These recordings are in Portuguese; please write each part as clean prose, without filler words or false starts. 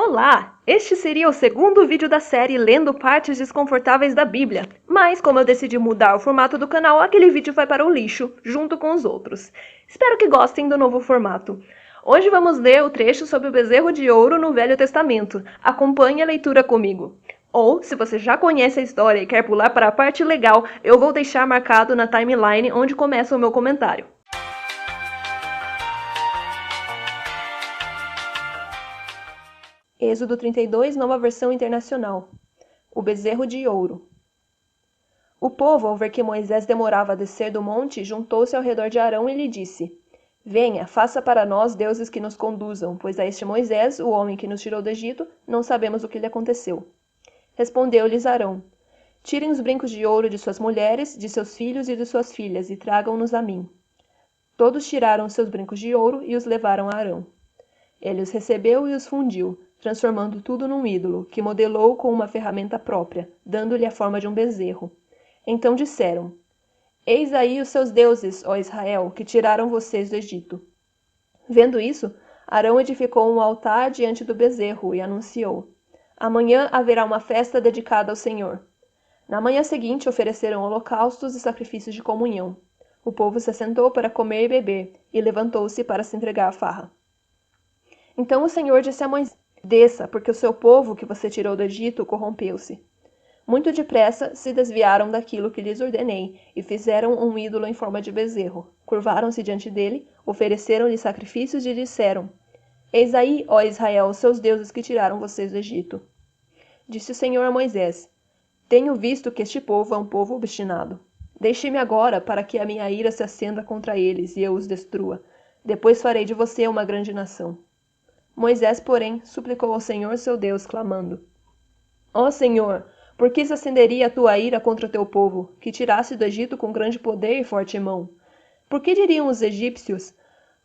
Olá! Este seria o segundo vídeo da série Lendo Partes Desconfortáveis da Bíblia, mas como eu decidi mudar o formato do canal, aquele vídeo vai para o lixo, junto com os outros. Espero que gostem do novo formato. Hoje vamos ler o trecho sobre o bezerro de ouro no Velho Testamento. Acompanhe a leitura comigo. Ou, se você já conhece a história e quer pular para a parte legal, eu vou deixar marcado na timeline onde começa o meu comentário. Êxodo 32, nova versão internacional. O bezerro de ouro. O povo, ao ver que Moisés demorava a descer do monte, juntou-se ao redor de Arão e lhe disse: Venha, faça para nós deuses que nos conduzam, pois a este Moisés, o homem que nos tirou do Egito, não sabemos o que lhe aconteceu. Respondeu-lhes Arão: Tirem os brincos de ouro de suas mulheres, de seus filhos e de suas filhas, e tragam-nos a mim. Todos tiraram seus brincos de ouro e os levaram a Arão. Ele os recebeu e os fundiu, transformando tudo num ídolo, que modelou com uma ferramenta própria, dando-lhe a forma de um bezerro. Então disseram: Eis aí os seus deuses, ó Israel, que tiraram vocês do Egito. Vendo isso, Arão edificou um altar diante do bezerro e anunciou: Amanhã haverá uma festa dedicada ao Senhor. Na manhã seguinte ofereceram holocaustos e sacrifícios de comunhão. O povo se assentou para comer e beber, e levantou-se para se entregar à farra. Então o Senhor disse a Moisés: Desça, porque o seu povo que você tirou do Egito corrompeu-se. Muito depressa se desviaram daquilo que lhes ordenei, e fizeram um ídolo em forma de bezerro. Curvaram-se diante dele, ofereceram-lhe sacrifícios e disseram: Eis aí, ó Israel, os seus deuses que tiraram vocês do Egito. Disse o Senhor a Moisés: Tenho visto que este povo é um povo obstinado. Deixe-me agora, para que a minha ira se acenda contra eles e eu os destrua. Depois farei de você uma grande nação. Moisés, porém, suplicou ao Senhor seu Deus, clamando: Ó Senhor, por que se acenderia a tua ira contra o teu povo, que tiraste do Egito com grande poder e forte mão? Por que diriam os egípcios: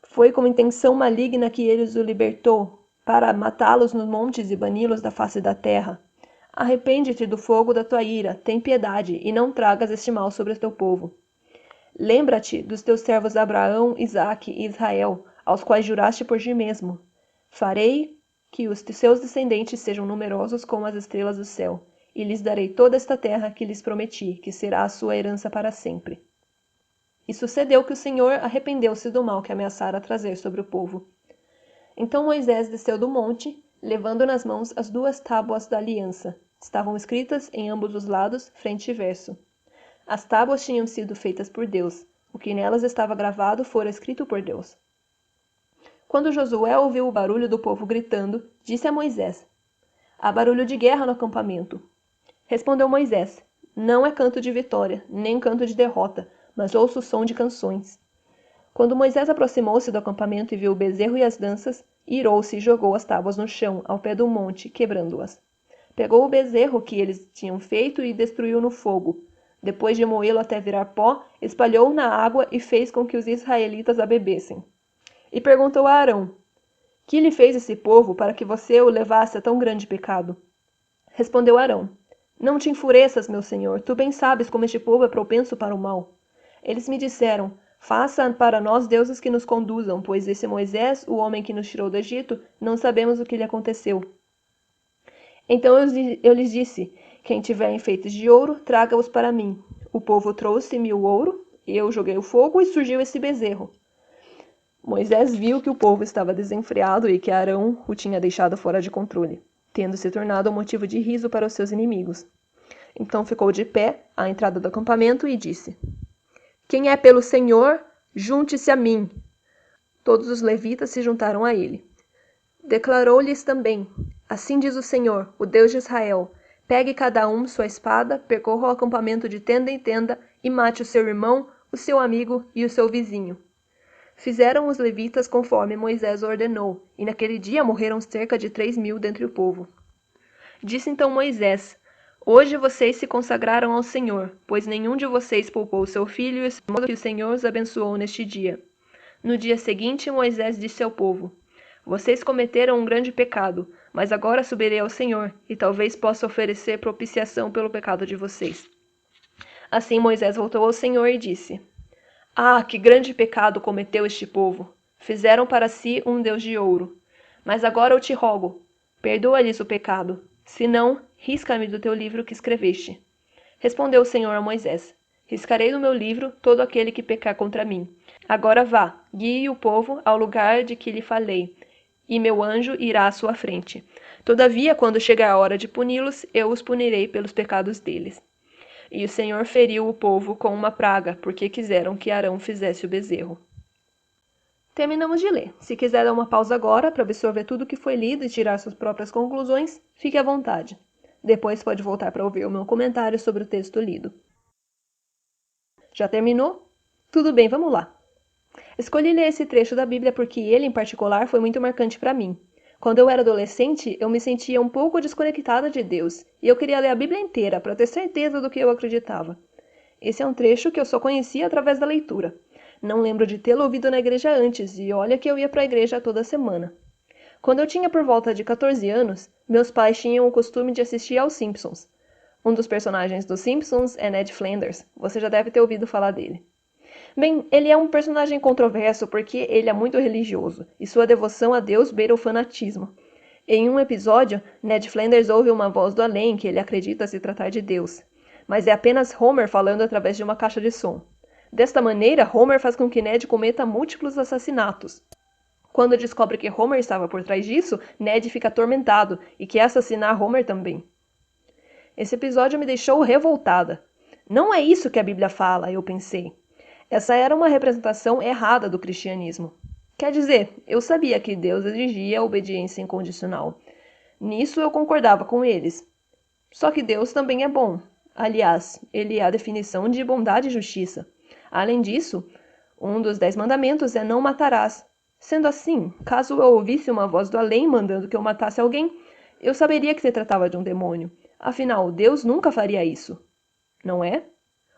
Foi com intenção maligna que ele os libertou, para matá-los nos montes e bani-los da face da terra? Arrepende-te do fogo da tua ira, tem piedade, e não tragas este mal sobre o teu povo. Lembra-te dos teus servos Abraão, Isaque e Israel, aos quais juraste por ti mesmo. Farei que os seus descendentes sejam numerosos como as estrelas do céu, e lhes darei toda esta terra que lhes prometi, que será a sua herança para sempre. E sucedeu que o Senhor arrependeu-se do mal que ameaçara trazer sobre o povo. Então Moisés desceu do monte, levando nas mãos as 2 tábuas da aliança. Estavam escritas em ambos os lados, frente e verso. As tábuas tinham sido feitas por Deus. O que nelas estava gravado fora escrito por Deus. Quando Josué ouviu o barulho do povo gritando, disse a Moisés: Há barulho de guerra no acampamento. Respondeu Moisés: Não é canto de vitória, nem canto de derrota, mas ouço o som de canções. Quando Moisés aproximou-se do acampamento e viu o bezerro e as danças, irou-se e jogou as tábuas no chão, ao pé do monte, quebrando-as. Pegou o bezerro que eles tinham feito e destruiu no fogo. Depois de moê-lo até virar pó, espalhou-o na água e fez com que os israelitas a bebessem. E perguntou a Arão: Que lhe fez esse povo para que você o levasse a tão grande pecado? Respondeu Arão: Não te enfureças, meu senhor, tu bem sabes como este povo é propenso para o mal. Eles me disseram: Faça para nós deuses que nos conduzam, pois esse Moisés, o homem que nos tirou do Egito, não sabemos o que lhe aconteceu. Então eu lhes disse: Quem tiver enfeites de ouro, traga-os para mim. O povo trouxe-me o ouro, eu joguei o fogo e surgiu esse bezerro. Moisés viu que o povo estava desenfreado e que Arão o tinha deixado fora de controle, tendo se tornado um motivo de riso para os seus inimigos. Então ficou de pé à entrada do acampamento e disse: Quem é pelo Senhor, junte-se a mim. Todos os levitas se juntaram a ele. Declarou-lhes também: Assim diz o Senhor, o Deus de Israel: Pegue cada um sua espada, percorra o acampamento de tenda em tenda e mate o seu irmão, o seu amigo e o seu vizinho. Fizeram os levitas conforme Moisés ordenou, e naquele dia morreram cerca de 3.000 dentre o povo. Disse então Moisés: Hoje vocês se consagraram ao Senhor, pois nenhum de vocês poupou seu filho, e modo que o Senhor os abençoou neste dia. No dia seguinte, Moisés disse ao povo: Vocês cometeram um grande pecado, mas agora subirei ao Senhor, e talvez possa oferecer propiciação pelo pecado de vocês. Assim Moisés voltou ao Senhor e disse: Ah, que grande pecado cometeu este povo! Fizeram para si um Deus de ouro. Mas agora eu te rogo, Perdoa-lhes o pecado. Se não, risca-me do teu livro que escreveste. Respondeu o Senhor a Moisés: Riscarei do meu livro todo aquele que pecar contra mim. Agora vá, guie o povo ao lugar de que lhe falei, e meu anjo irá à sua frente. Todavia, quando chegar a hora de puni-los, eu os punirei pelos pecados deles. E o Senhor feriu o povo com uma praga, porque quiseram que Arão fizesse o bezerro. Terminamos de ler. Se quiser dar uma pausa agora para absorver tudo o que foi lido e tirar suas próprias conclusões, fique à vontade. Depois pode voltar para ouvir o meu comentário sobre o texto lido. Já terminou? Tudo bem, vamos lá. Escolhi ler esse trecho da Bíblia porque ele, em particular, foi muito marcante para mim. Quando eu era adolescente, eu me sentia um pouco desconectada de Deus, e eu queria ler a Bíblia inteira para ter certeza do que eu acreditava. Esse é um trecho que eu só conhecia através da leitura. Não lembro de tê-lo ouvido na igreja antes, e olha que eu ia para a igreja toda semana. Quando eu tinha por volta de 14 anos, meus pais tinham o costume de assistir aos Simpsons. Um dos personagens dos Simpsons é Ned Flanders, você já deve ter ouvido falar dele. Bem, ele é um personagem controverso porque ele é muito religioso, e sua devoção a Deus beira o fanatismo. Em um episódio, Ned Flanders ouve uma voz do além que ele acredita se tratar de Deus, mas é apenas Homer falando através de uma caixa de som. Desta maneira, Homer faz com que Ned cometa múltiplos assassinatos. Quando descobre que Homer estava por trás disso, Ned fica atormentado e quer assassinar Homer também. Esse episódio me deixou revoltada. Não é isso que a Bíblia fala, eu pensei. Essa era uma representação errada do cristianismo. Quer dizer, eu sabia que Deus exigia a obediência incondicional. Nisso eu concordava com eles. Só que Deus também é bom. Aliás, ele é a definição de bondade e justiça. Além disso, um dos 10 mandamentos é não matarás. Sendo assim, caso eu ouvisse uma voz do além mandando que eu matasse alguém, eu saberia que se tratava de um demônio. Afinal, Deus nunca faria isso. Não é?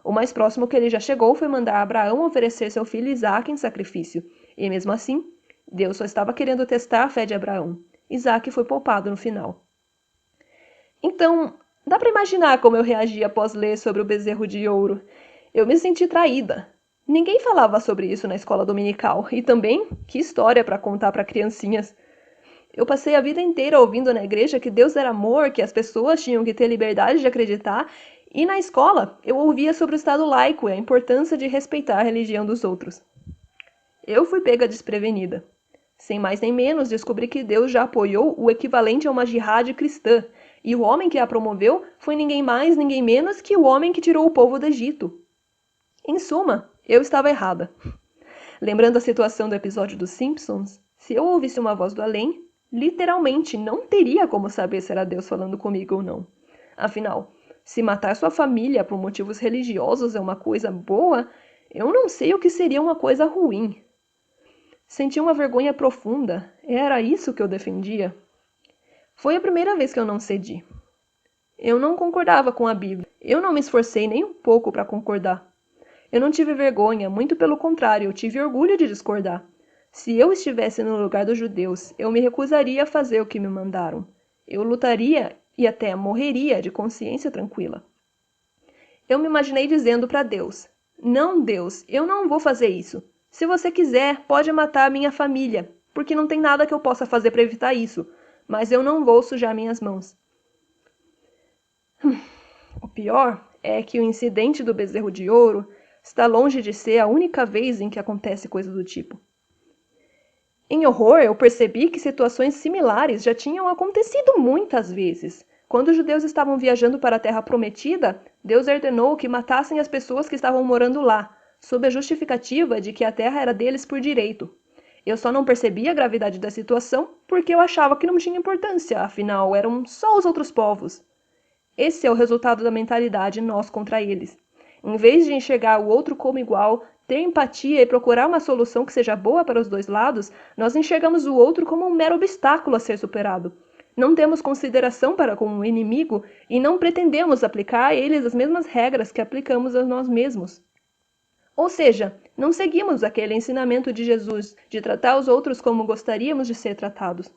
O mais próximo que ele já chegou foi mandar Abraão oferecer seu filho Isaque em sacrifício. E mesmo assim, Deus só estava querendo testar a fé de Abraão. Isaque foi poupado no final. Então, dá para imaginar como eu reagi após ler sobre o bezerro de ouro. Eu me senti traída. Ninguém falava sobre isso na escola dominical. E também, que história para contar para criancinhas. Eu passei a vida inteira ouvindo na igreja que Deus era amor, que as pessoas tinham que ter liberdade de acreditar. E na escola, eu ouvia sobre o Estado laico e a importância de respeitar a religião dos outros. Eu fui pega desprevenida. Sem mais nem menos, descobri que Deus já apoiou o equivalente a uma jihad cristã, e o homem que a promoveu foi ninguém mais, ninguém menos que o homem que tirou o povo do Egito. Em suma, eu estava errada. Lembrando a situação do episódio dos Simpsons, se eu ouvisse uma voz do além, literalmente não teria como saber se era Deus falando comigo ou não. Afinal, se matar sua família por motivos religiosos é uma coisa boa, eu não sei o que seria uma coisa ruim. Senti uma vergonha profunda. Era isso que eu defendia? Foi a primeira vez que eu não cedi. Eu não concordava com a Bíblia. Eu não me esforcei nem um pouco para concordar. Eu não tive vergonha, muito pelo contrário, eu tive orgulho de discordar. Se eu estivesse no lugar dos judeus, eu me recusaria a fazer o que me mandaram. Eu lutaria e até morreria de consciência tranquila. Eu me imaginei dizendo para Deus: Não, Deus, eu não vou fazer isso. Se você quiser, pode matar a minha família, porque não tem nada que eu possa fazer para evitar isso, mas eu não vou sujar minhas mãos. O pior é que o incidente do bezerro de ouro está longe de ser a única vez em que acontece coisa do tipo. Em horror, eu percebi que situações similares já tinham acontecido muitas vezes. Quando os judeus estavam viajando para a Terra Prometida, Deus ordenou que matassem as pessoas que estavam morando lá, sob a justificativa de que a terra era deles por direito. Eu só não percebia a gravidade da situação porque eu achava que não tinha importância, afinal, eram só os outros povos. Esse é o resultado da mentalidade nós contra eles. Em vez de enxergar o outro como igual, ter empatia e procurar uma solução que seja boa para os dois lados, nós enxergamos o outro como um mero obstáculo a ser superado. Não temos consideração para com o inimigo e não pretendemos aplicar a eles as mesmas regras que aplicamos a nós mesmos. Ou seja, não seguimos aquele ensinamento de Jesus de tratar os outros como gostaríamos de ser tratados.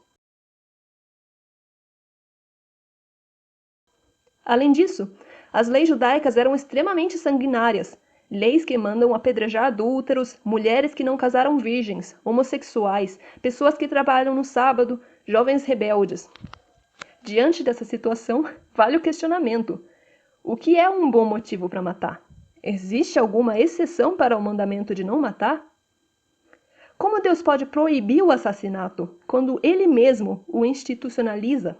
Além disso, as leis judaicas eram extremamente sanguinárias. Leis que mandam apedrejar adúlteros, mulheres que não casaram virgens, homossexuais, pessoas que trabalham no sábado, jovens rebeldes. Diante dessa situação, vale o questionamento. O que é um bom motivo para matar? Existe alguma exceção para o mandamento de não matar? Como Deus pode proibir o assassinato quando Ele mesmo o institucionaliza?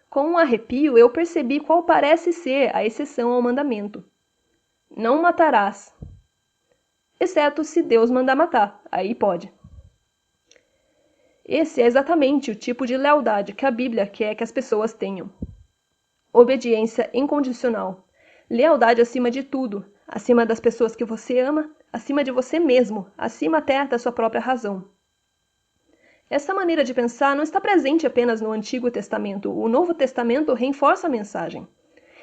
Com um arrepio, eu percebi qual parece ser a exceção ao mandamento. Não matarás. Exceto se Deus mandar matar, aí pode. Esse é exatamente o tipo de lealdade que a Bíblia quer que as pessoas tenham. Obediência incondicional. Lealdade acima de tudo, acima das pessoas que você ama, acima de você mesmo, acima até da sua própria razão. Essa maneira de pensar não está presente apenas no Antigo Testamento. O Novo Testamento reforça a mensagem.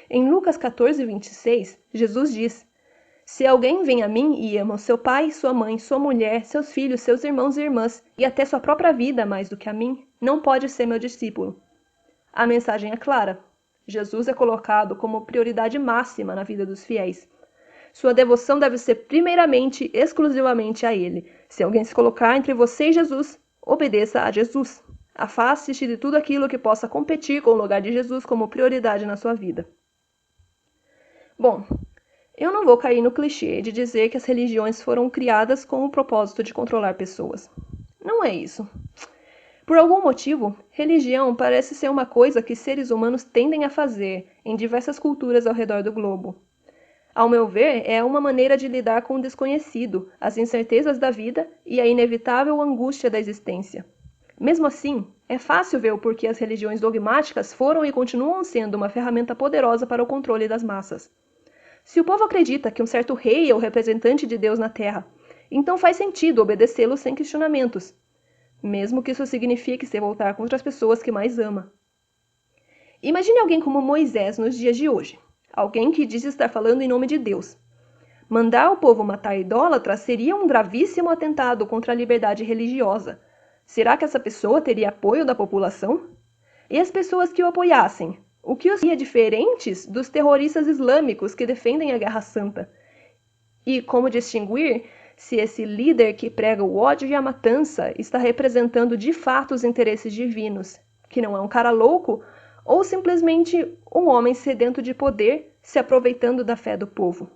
Em Lucas 14, 26, Jesus diz: Se alguém vem a mim e ama o seu pai, sua mãe, sua mulher, seus filhos, seus irmãos e irmãs, e até sua própria vida mais do que a mim, não pode ser meu discípulo. A mensagem é clara. Jesus é colocado como prioridade máxima na vida dos fiéis. Sua devoção deve ser primeiramente, exclusivamente a Ele. Se alguém se colocar entre você e Jesus, obedeça a Jesus. Afaste-se de tudo aquilo que possa competir com o lugar de Jesus como prioridade na sua vida. Bom, eu não vou cair no clichê de dizer que as religiões foram criadas com o propósito de controlar pessoas. Não é isso. Por algum motivo, religião parece ser uma coisa que seres humanos tendem a fazer em diversas culturas ao redor do globo. Ao meu ver, é uma maneira de lidar com o desconhecido, as incertezas da vida e a inevitável angústia da existência. Mesmo assim, é fácil ver o porquê as religiões dogmáticas foram e continuam sendo uma ferramenta poderosa para o controle das massas. Se o povo acredita que um certo rei é o representante de Deus na Terra, então faz sentido obedecê-lo sem questionamentos, mesmo que isso signifique se voltar contra as pessoas que mais ama. Imagine alguém como Moisés nos dias de hoje. Alguém que diz estar falando em nome de Deus. Mandar o povo matar idólatras seria um gravíssimo atentado contra a liberdade religiosa. Será que essa pessoa teria apoio da população? E as pessoas que o apoiassem? O que os faria diferentes dos terroristas islâmicos que defendem a Guerra Santa? E como distinguir se esse líder que prega o ódio e a matança está representando de fato os interesses divinos, que não é um cara louco, ou simplesmente um homem sedento de poder se aproveitando da fé do povo?